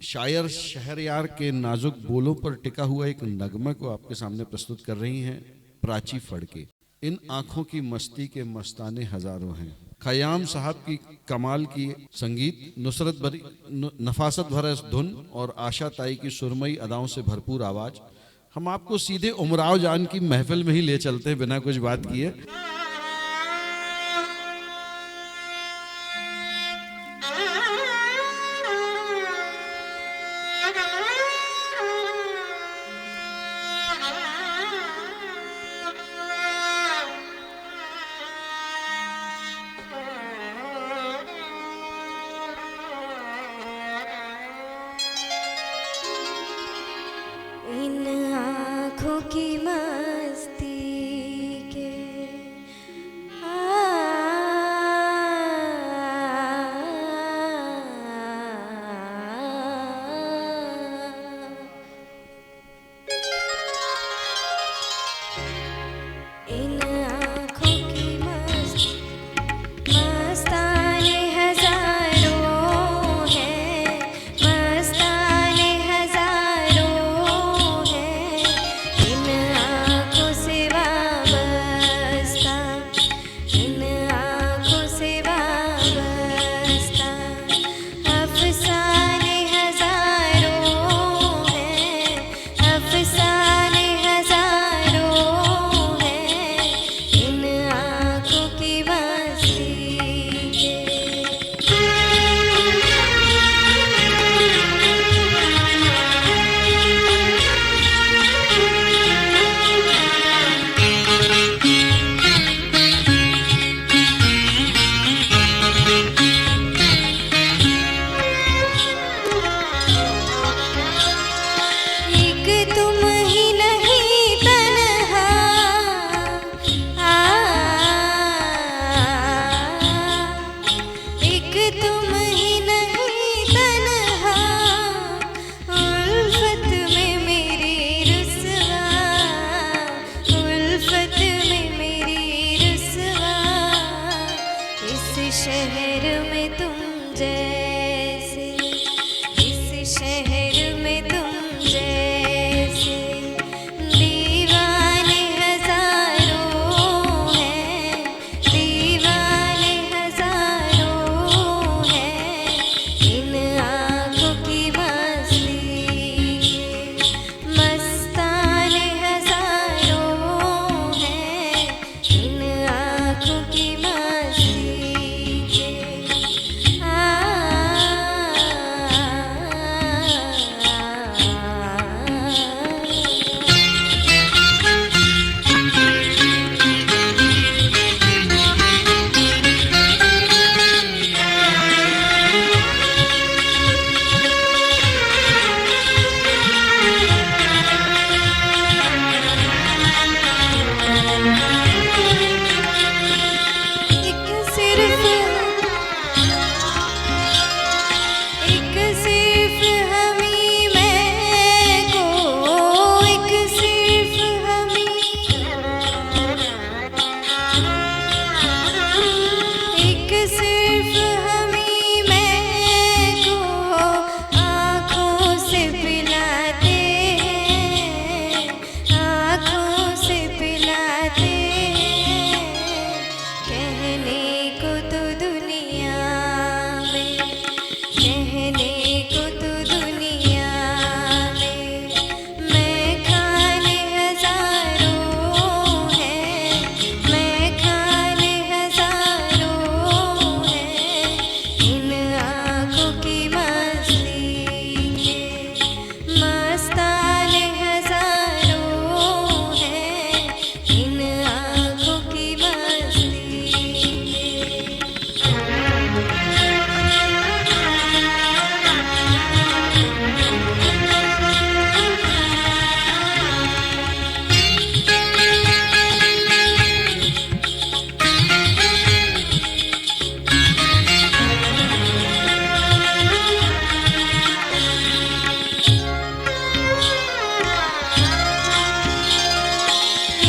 शायर शहरयार के नाजुक बोलों पर टिका हुआ एक नगमा को आपके सामने प्रस्तुत कर रही हैं प्राची फड़के। इन आंखों की मस्ती के मस्ताने हजारों हैं। खयाम साहब की कमाल की संगीत, नुसरत भरी नफासत भरा धुन और आशा ताई की सुरमई अदाओं से भरपूर आवाज। हम आपको सीधे उमराव जान की महफिल में ही ले चलते हैं बिना कुछ बात किए। इन आँखों की मस्ती के इन आँखों की मस्ताने हजारों हैं, मस्ताने हजारों हैं। इन आँखों से वाबस्ता, इन आँखों से वाबस्ता अफसाने हजारों हैं, अफसाने हजारों हैं। इन आँखों की मस्ती के एक तुम ही नहीं तन्हा, एक तुम ही नहीं तन्हा। उल्फत में मेरी रुसवा, उल्फत में मेरी रुसवा। इस शहर में तुम जैसे, इस शहर में तुम जैसे दीवाने हजारों हैं, दीवाने हजारों हैं। इन आँखों की मस्ती के मस्ताने हजारों हैं। इन आँखों की मस्ती के एक सिर्फ हमी मैं को, एक सिर्फ हमी, एक सिर्फ हमी मैं को आँखों से पिलाते हैं, आँखों से पिलाते हैं। कहने को तो दुनिया में, कहने को तो दुनिया में मैं खाने हजारों हैं, मैं खाने हजारों हैं। इन आँखों की मस्ती के मस्ताने हजारों हैं। इन आँखों की मस्ती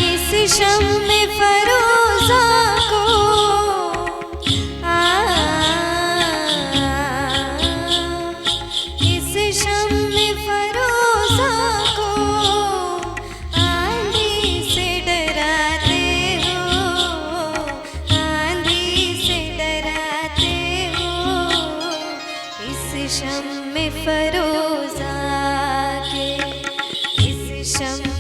इस शम में फरोज़ा को इस फरोजा के इस शम